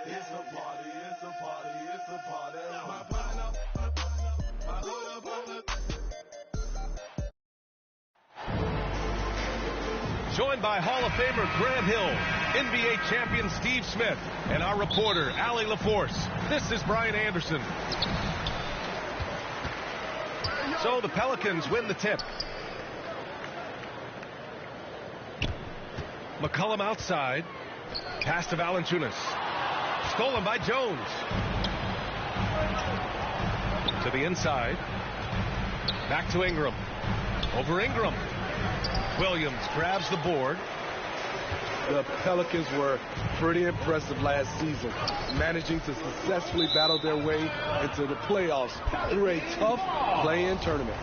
It's a party, it's a party, it's a party. My partner, I hold up on the... Joined by Hall of Famer Grant Hill, NBA champion Steve Smith, and our reporter, Allie LaForce. This is Brian Anderson. So the Pelicans win the tip. McCollum outside. Pass to Valanciunas. Stolen by Jones. To the inside. Back to Ingram. Over Ingram. Williams grabs the board. The Pelicans were pretty impressive last season, managing to successfully battle their way into the playoffs through a tough play-in tournament.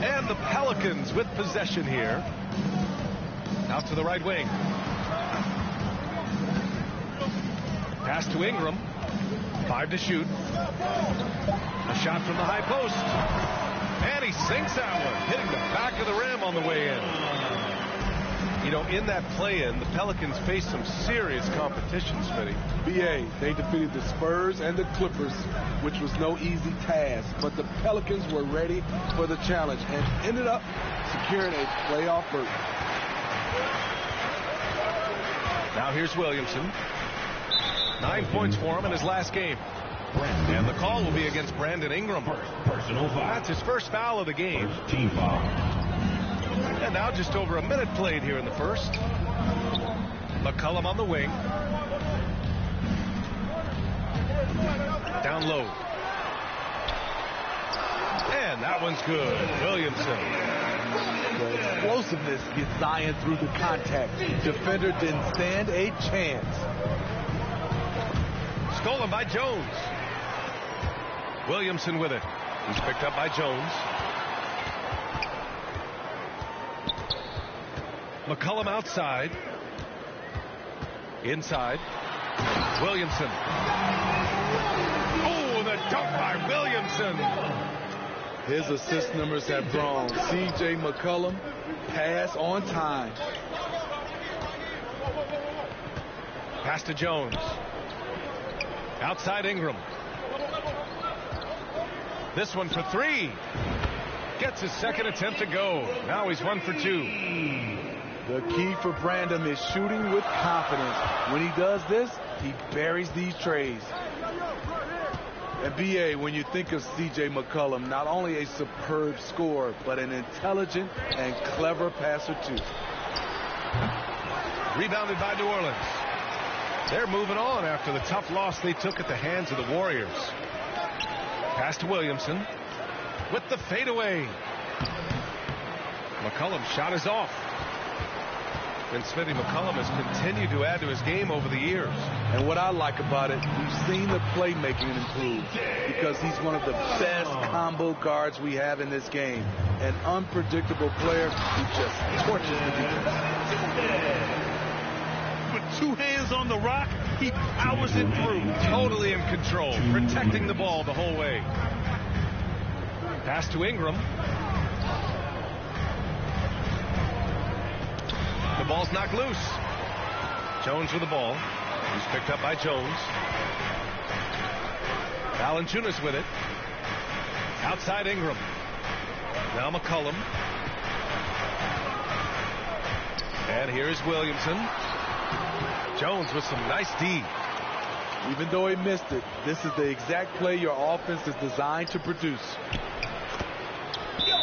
And the Pelicans with possession here. Out to the right wing. Pass to Ingram. 5 to shoot. A shot from the high post. And he sinks that one, hitting the back of the rim on the way in. You know, in that play-in, the Pelicans faced some serious competition, Smitty. BA, they defeated the Spurs and the Clippers, which was no easy task. But the Pelicans were ready for the challenge and ended up securing a playoff berth. Now here's Williamson. 9 points for him in his last game. And the call will be against Brandon Ingram. Personal foul. That's his first foul of the game. Team foul. And now just over a minute played here in the first. McCollum on the wing. Down low. And that one's good. Williamson. The explosiveness gets Zion through the contact. Defender didn't stand a chance. Stolen by Jones. Williamson with it. He's picked up by Jones. McCollum outside. Inside. Williamson. Oh, the dunk by Williamson. His assist numbers have grown. C.J. McCollum, pass on time. Pass to Jones. Outside Ingram. This one for 3. Gets his second attempt to go. Now he's 1 for 2. The key for Brandon is shooting with confidence. When he does this, he buries these trays. And BA, when you think of C.J. McCollum, not only a superb scorer, but an intelligent and clever passer too. Rebounded by New Orleans. They're moving on after the tough loss they took at the hands of the Warriors. Pass to Williamson with the fadeaway. McCollum's shot is off. And Smitty, McCollum has continued to add to his game over the years. And what I like about it, we've seen the playmaking improve because he's one of the best combo guards we have in this game. An unpredictable player who just torches the defense. With 2 hands on the rock, he powers it through. Totally in control, protecting the ball the whole way. Pass to Ingram. The ball's knocked loose. Jones with the ball. He's picked up by Jones. Valanciunas with it. Outside Ingram. Now McCollum. And here's Williamson. Jones with some nice D. Even though he missed it, this is the exact play your offense is designed to produce.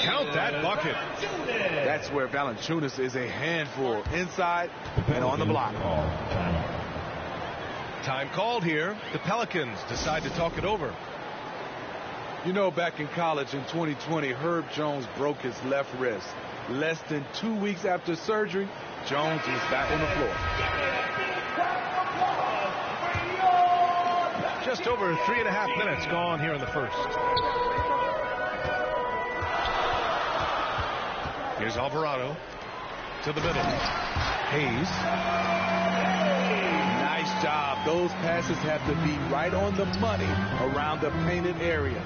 Count that bucket. That's where Valanciunas is a handful. Inside and on the block. Time called here. The Pelicans decide to talk it over. You know, back in college in 2020, Herb Jones broke his left wrist. Less than 2 weeks after surgery, Jones was back on the floor. Just over 3.5 minutes gone here in the first. Here's Alvarado to the middle. Hayes. Nice job. Those passes have to be right on the money around the painted area.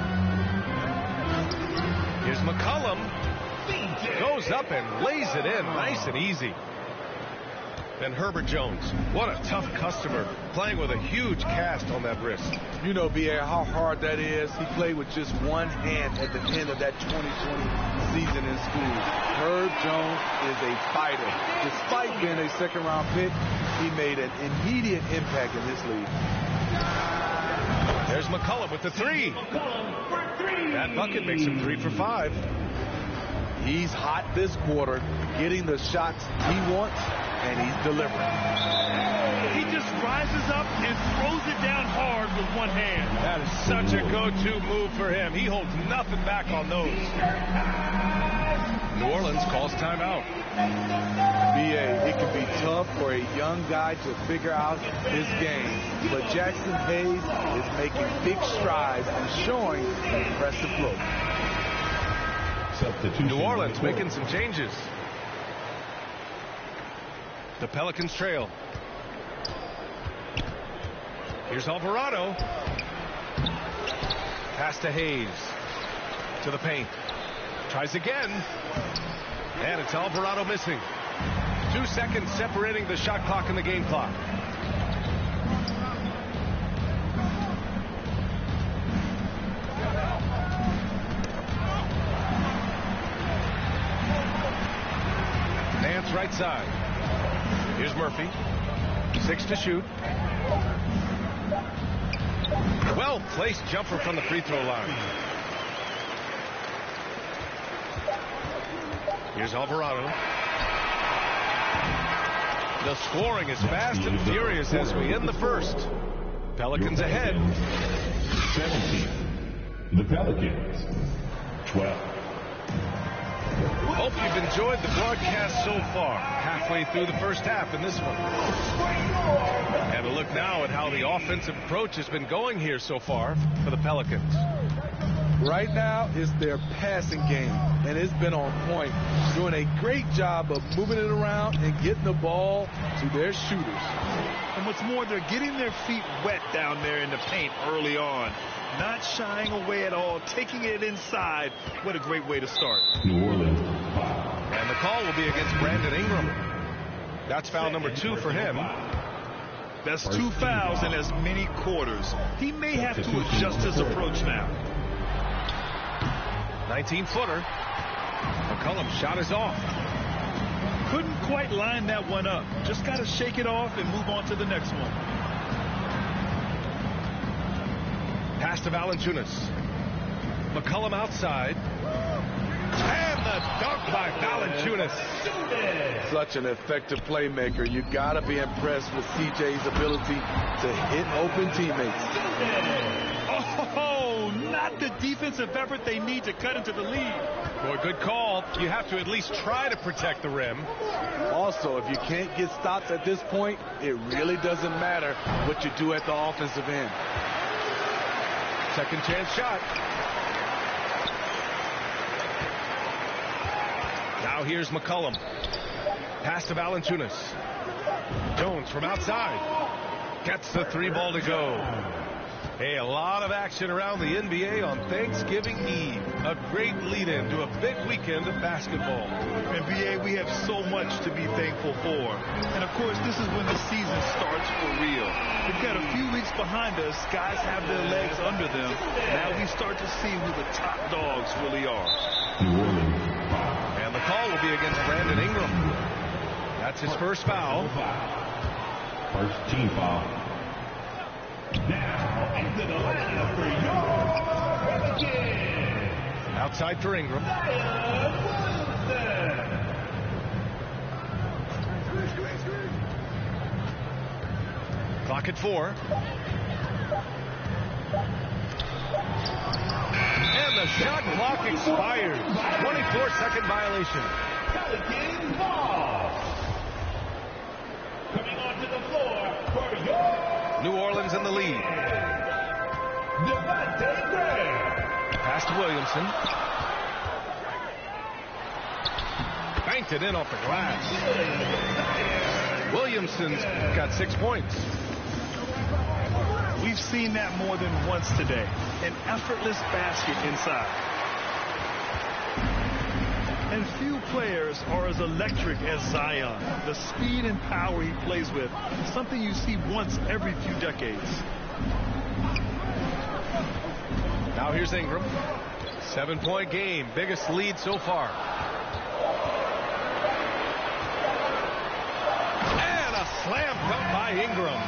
Here's McCollum. Goes up and lays it in nice and easy. And Herbert Jones, what a tough customer, playing with a huge cast on that wrist. You know, B.A., how hard that is. He played with just one hand at the end of that 2020 season in school. Herb Jones is a fighter. Despite being a second-round pick, he made an immediate impact in this league. There's McCullum with the three. That bucket makes him 3 for 5. He's hot this quarter, getting the shots he wants, and he's delivering. He just rises up and throws it down hard with one hand. That is such a go-to move for him. He holds nothing back on those. New Orleans calls timeout. B.A., it can be tough for a young guy to figure out his game, but Jackson Hayes is making big strides and showing an impressive look. New Orleans making some changes. The Pelicans trail. Here's Alvarado. Pass to Hayes. To the paint. Tries again. And it's Alvarado missing. 2 seconds separating the shot clock and the game clock. Nance right side. Here's Murphy. 6 to shoot. Well-placed jumper from the free throw line. Here's Alvarado. The scoring is fast and furious as we end the first. Pelicans ahead. 17. The Pelicans. 12. Hope you've enjoyed the broadcast so far. Halfway through the first half in this one. And a look now at how the offensive approach has been going here so far for the Pelicans. Right now, it's their passing game, and it's been on point. Doing a great job of moving it around and getting the ball to their shooters. And what's more, they're getting their feet wet down there in the paint early on. Not shying away at all, taking it inside. What a great way to start. New Orleans. And the call will be against Brandon Ingram. That's foul number 2 for him. That's 2 fouls in as many quarters. He may have to adjust his approach now. 19-footer. McCullum's shot is off. Couldn't quite line that one up. Just got to shake it off and move on to the next one. Pass to Valanciunas. McCullum outside. And the dunk by Valanciunas. Such an effective playmaker. You got to be impressed with CJ's ability to hit open teammates. Oh, not the defensive effort they need to cut into the lead. Boy, good call. You have to at least try to protect the rim. Also, if you can't get stops at this point, it really doesn't matter what you do at the offensive end. Second chance shot. Now here's McCullum. Pass to Valanciunas. Jones from outside. Gets the 3 ball to go. Hey, a lot of action around the NBA on Thanksgiving Eve. A great lead-in to a big weekend of basketball. NBA, we have so much to be thankful for. And, of course, this is when the season starts for real. We've got a few weeks behind us. Guys have their legs under them. Now we start to see who the top dogs really are. And the call will be against Brandon Ingram. That's his first foul. First team foul. Now into the lineup for your Pelicans. Outside for Ingram. Clock at 4. And the shot clock expires. 24-second violation. Pelicans ball. Coming onto the floor for your New Orleans in the lead. Pass to Williamson. Banked it in off the glass. Williamson's got 6 points. We've seen that more than once today. An effortless basket inside. And few players are as electric as Zion. The speed and power he plays with, something you see once every few decades. Now here's Ingram. 7-point game. Biggest lead so far. And a slam dunk by Ingram.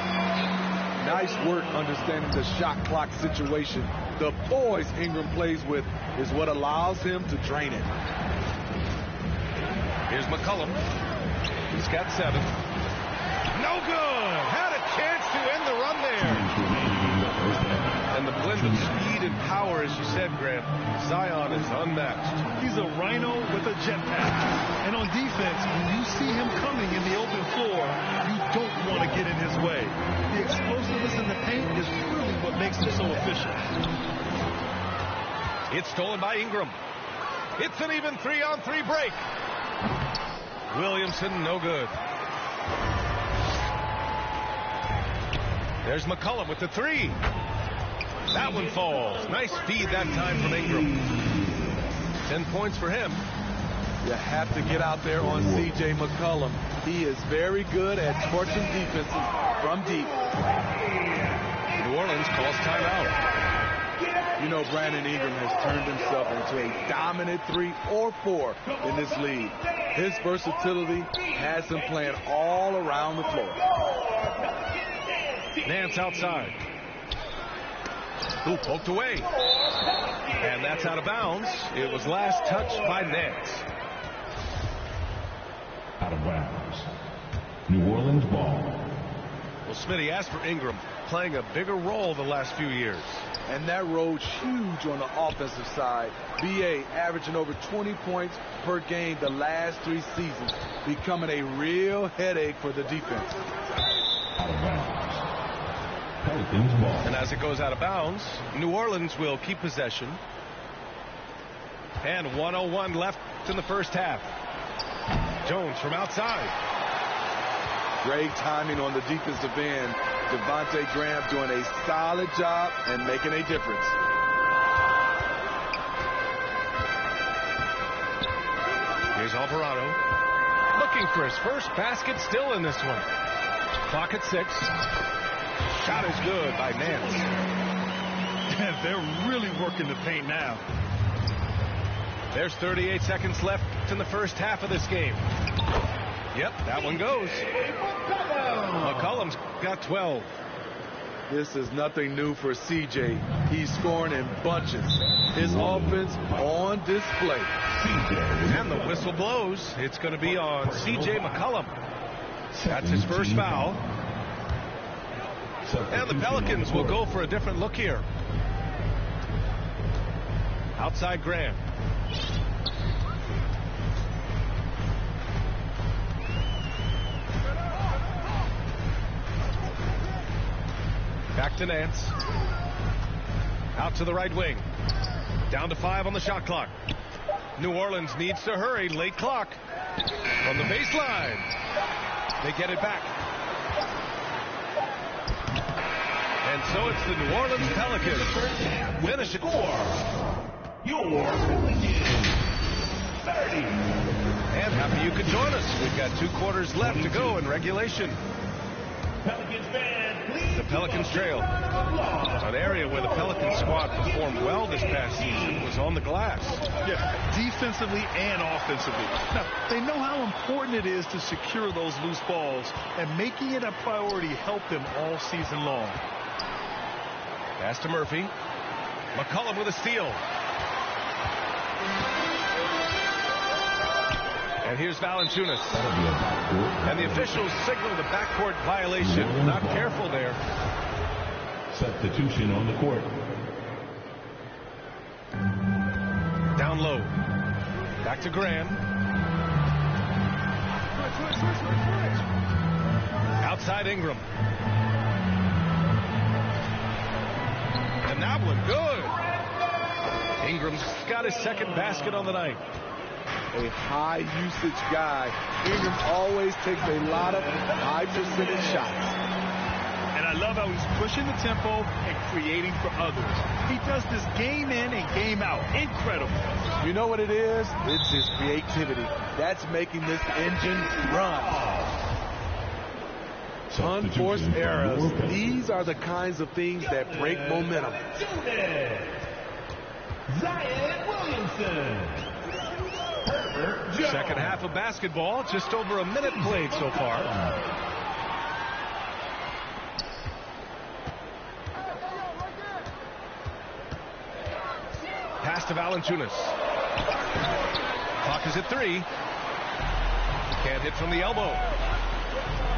Nice work understanding the shot clock situation. The poise Ingram plays with is what allows him to drain it. Here's McCollum. He's got 7. No good. Had a chance to end the run there. And the blend of speed and power, as you said, Grant, Zion is unmatched. He's a rhino with a jetpack. And on defense, when you see him coming in the open floor, you don't want to get in his way. The explosiveness in the paint is really what makes him so efficient. It's stolen by Ingram. It's an even 3-on-3 break. Williamson, no good. There's McCollum with the 3. That one falls. Nice feed that time from Ingram. 10 points for him. You have to get out there on C.J. McCollum. He is very good at torching defenses from deep. New Orleans calls timeout. You know, Brandon Ingram has turned himself into a dominant 3 or 4 in this league. His versatility has him playing all around the floor. Nance outside. Ooh, poked away. And that's out of bounds. It was last touched by Nance. Out of bounds. New Orleans ball. Well, Smitty, as for Ingram, playing a bigger role the last few years. And that role's huge on the offensive side. B.A. averaging over 20 points per game the last 3 seasons, becoming a real headache for the defense. Out of bounds. Pelicans ball. And as it goes out of bounds, New Orleans will keep possession. And 1:01 left in the first half. Jones from outside. Great timing on the defensive end. Devontae Graham doing a solid job and making a difference. Here's Alvarado. Looking for his first basket, still in this one. Clock at 6. Shot is good by Nance. They're really working the paint now. There's 38 seconds left in the first half of this game. Yep, that one goes. McCollum's got 12. This is nothing new for CJ. He's scoring in bunches. His offense on display. And the whistle blows. It's going to be on C.J. McCollum. That's his first foul. And the Pelicans will go for a different look here. Outside Graham. Back to Nance. Out to the right wing. Down to 5 on the shot clock. New Orleans needs to hurry. Late clock. From the baseline. They get it back. And so it's the New Orleans Pelicans. Finish it. Your Pelicans 30. And happy you could join us. We've got 2 quarters left to go in regulation. Pelicans fans, please. The Pelicans trail. An area where the Pelicans squad performed well this past season was on the glass. Yeah, defensively and offensively. Now, they know how important it is to secure those loose balls, and making it a priority helped them all season long. Pass to Murphy. McCollum with a steal. And here's Valanciunas. And the officials signal the backcourt violation. Not careful there. Substitution on the court. Down low. Back to Graham. Outside Ingram. And that one good. Ingram's got his second basket on the night. A high usage guy. Ingram always takes a lot of high percentage shots. And I I love how he's pushing the tempo and creating for others. He does this game in and game out. Incredible. You know what it is? It's his creativity. That's making this engine run. Unforced errors. These are the kinds of things that break momentum. Zion Williamson. Second half of basketball, just over a minute played so far. Pass to Valanciunas. Clock is at 3. Can't hit from the elbow.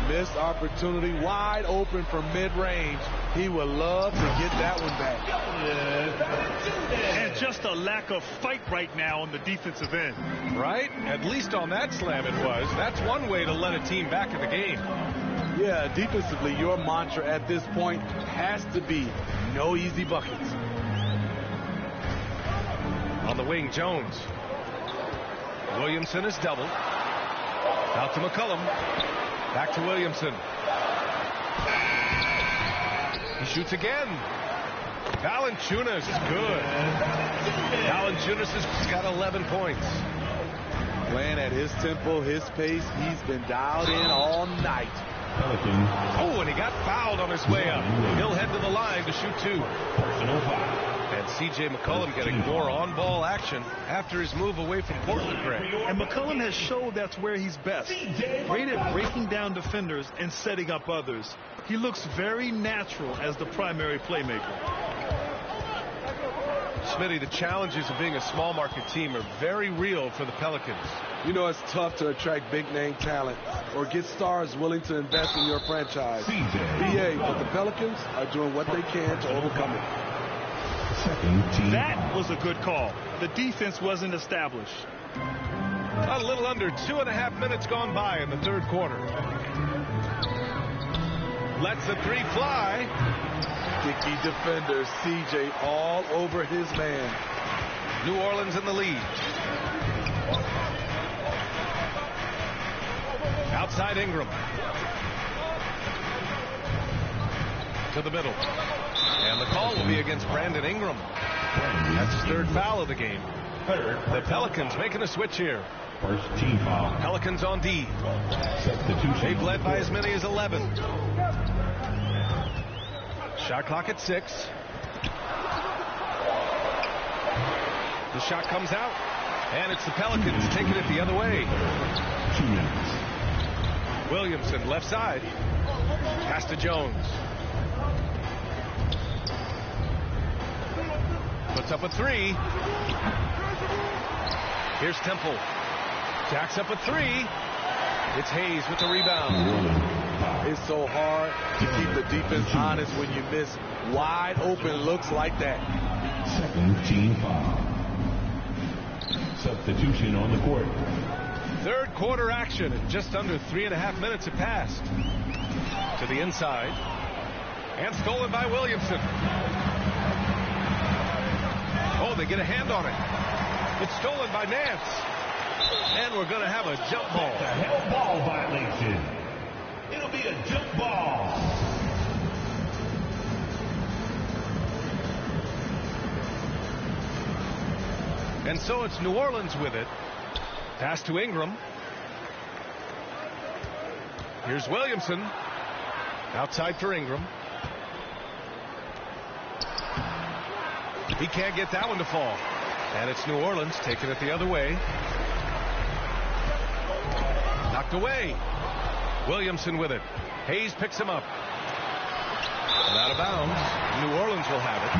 Missed opportunity, wide open from mid-range. He would love to get that one back. And just a lack of fight right now on the defensive end. Right? At least on that slam it was. That's one way to let a team back in the game. Yeah, defensively, your mantra at this point has to be no easy buckets. On the wing, Jones. Williamson is doubled. Out to McCollum. Back to Williamson. He shoots again. Valanciunas, good. Valanciunas has got 11 points. Playing at his tempo, his pace, he's been dialed in all night. Oh, and he got fouled on his way up. He'll head to the line to shoot 2. Personal foul. And C.J. McCollum getting more on-ball action after his move away from Portland, Greg. And McCollum has showed that's where he's best. Great at breaking down defenders and setting up others. He looks very natural as the primary playmaker. Smitty, the challenges of being a small market team are very real for the Pelicans. You know, it's tough to attract big-name talent or get stars willing to invest in your franchise. BA, but the Pelicans are doing what they can to overcome it. That was a good call. The defense wasn't established. A little under 2.5 minutes gone by in the third quarter. Lets the 3 fly. Sticky defender, CJ all over his man. New Orleans in the lead. Outside Ingram. To the middle. And the call will be against Brandon Ingram. That's his 3rd foul of the game. The Pelicans making a switch here. First team foul. Pelicans on D. Substitution. They've led by as many as 11. Shot clock at 6. The shot comes out. And it's the Pelicans taking it the other way. 2 minutes. Williamson left side. Pass to Jones. Puts up a 3. Here's Temple. Jacks up a 3. It's Hayes with the rebound. It's so hard to keep the defense honest when you miss wide open looks like that. Second team foul. Substitution on the court. Third quarter action, and just under 3.5 minutes have passed. To the inside. And stolen by Williamson. Oh, they get a hand on it. It's stolen by Nance. And we're going to have a jump ball. A hell ball violation. It'll be a jump ball. And so it's New Orleans with it. Pass to Ingram. Here's Williamson. Outside for Ingram. He can't get that one to fall. And it's New Orleans taking it the other way. Knocked away. Williamson with it. Hayes picks him up. And out of bounds. New Orleans will have it.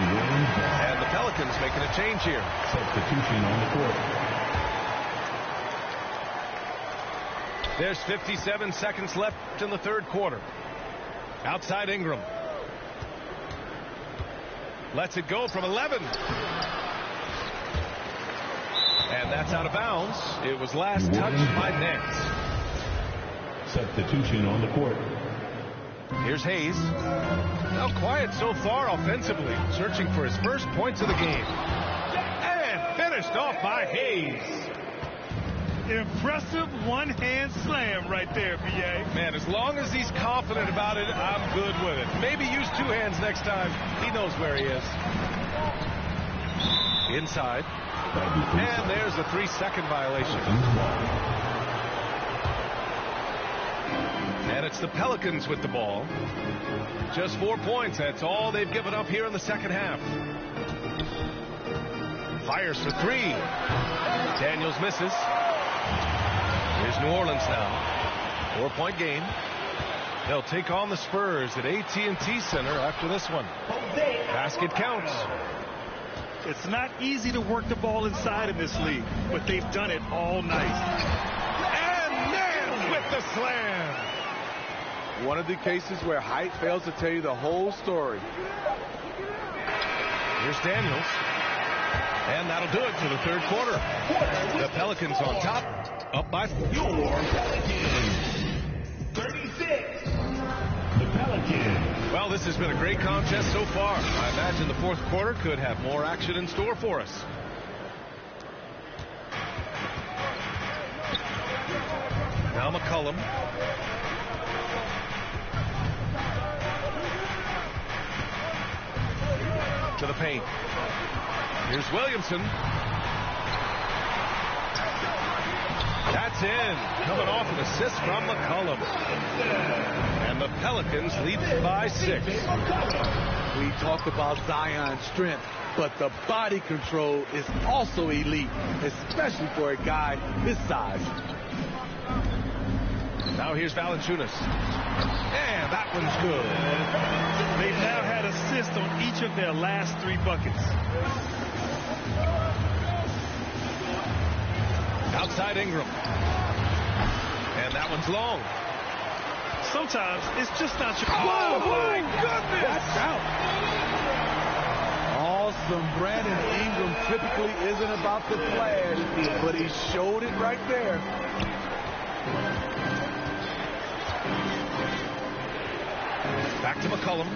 And the Pelicans making a change here. Substitution on the court. There's 57 seconds left in the third quarter. Outside Ingram. Lets it go from 11. And that's out of bounds. It was last touched by Nance. Substitution on the court. Here's Hayes. Now quiet so far offensively. Searching for his first points of the game. And finished off by Hayes. Impressive one-hand slam right there, B.A. Man, as long as he's confident about it, I'm good with it. Maybe use two hands next time. He knows where he is. Inside. And there's a 3-second violation. And it's the Pelicans with the ball. Just 4 points. That's all they've given up here in the second half. Fires for three. Daniels misses. Here's New Orleans now. 4-point game. They'll take on the Spurs at AT&T Center after this one. Basket counts. It's not easy to work the ball inside in this league, but they've done it all night. And Nance with the slam. One of the cases where height fails to tell you the whole story. Here's Daniels. And that'll do it for the third quarter. The Pelicans on top, up by 4. Your Pelicans. 36. The Pelicans. Well, this has been a great contest so far. I imagine the fourth quarter could have more action in store for us. Now McCollum. To the paint. Here's Williamson. That's in. Coming off an assist from McCollum. And the Pelicans lead by 6. We talked about Zion's strength, but the body control is also elite, especially for a guy his size. Now here's Valanciunas. And that one's good. They've now had assists on each of their last 3 buckets. Outside Ingram. And that one's long. Sometimes it's just not your... Oh, my goodness! That's out. Awesome. Brandon Ingram typically isn't about the flash, but he showed it right there. Back to McCollum.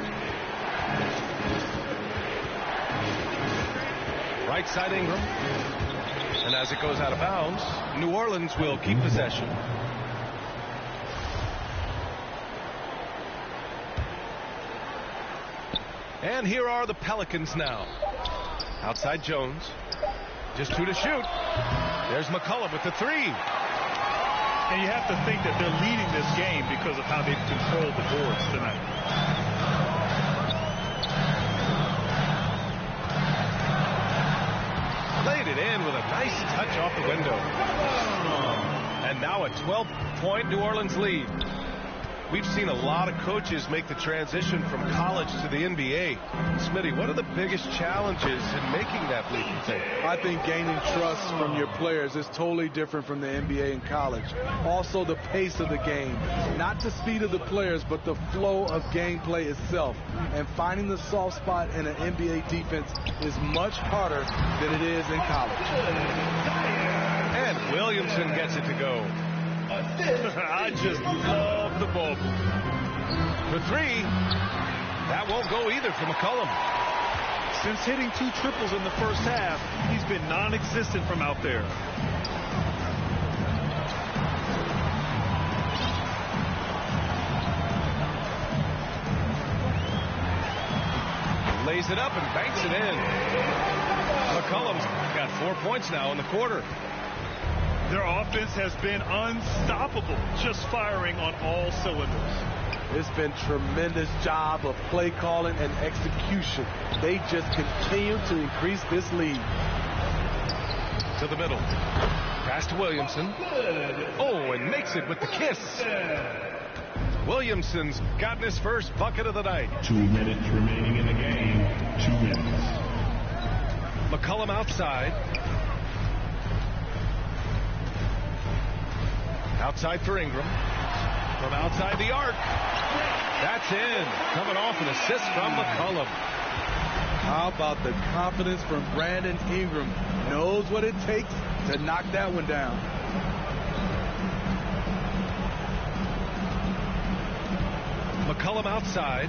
Right side Ingram. And as it goes out of bounds, New Orleans will keep possession. And here are the Pelicans now. Outside Jones. Just 2 to shoot. There's McCollum with the 3. And you have to think that they're leading this game because of how they've controlled the boards tonight. Laid it in with a nice touch off the window. And now a 12-point New Orleans lead. We've seen a lot of coaches make the transition from college to the NBA. Smitty, what are the biggest challenges in making that leap? I think gaining trust from your players is totally different from the NBA and college. Also, the pace of the game. Not the speed of the players, but the flow of gameplay itself. And finding the soft spot in an NBA defense is much harder than it is in college. And Williamson gets it to go. I just love the ball. For 3. That won't go either for McCollum. Since hitting 2 triples in the first half, he's been non-existent from out there. Lays it up and banks it in. McCollum's got 4 points now in the quarter. Their offense has been unstoppable, just firing on all cylinders. It's been tremendous job of play calling and execution. They just continue to increase this lead. To the middle. Pass to Williamson. Oh, and makes it with the kiss. Williamson's gotten his first bucket of the night. 2 minutes remaining in the game. 2 minutes. McCollum outside. Outside for Ingram. From outside the arc. That's in. Coming off an assist from McCollum. How about the confidence from Brandon Ingram? Knows what it takes to knock that one down. McCollum outside.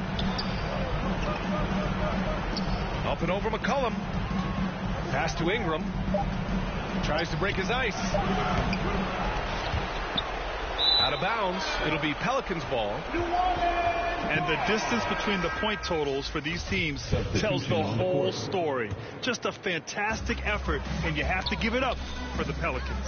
Up and over McCollum. Pass to Ingram. Tries to break his ice. Out of bounds. It'll be Pelicans ball. And the distance between the point totals for these teams tells the whole story. Just a fantastic effort, and you have to give it up for the Pelicans.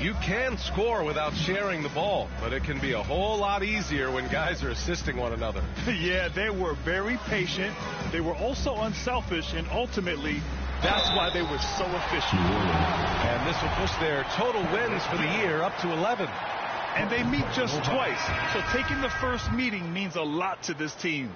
You can score without sharing the ball, but it can be a whole lot easier when guys are assisting one another. Yeah, they were very patient. They were also unselfish, and ultimately, that's why they were so efficient. And this will push their total wins for the year up to 11. And they meet just twice, so taking the first meeting means a lot to this team.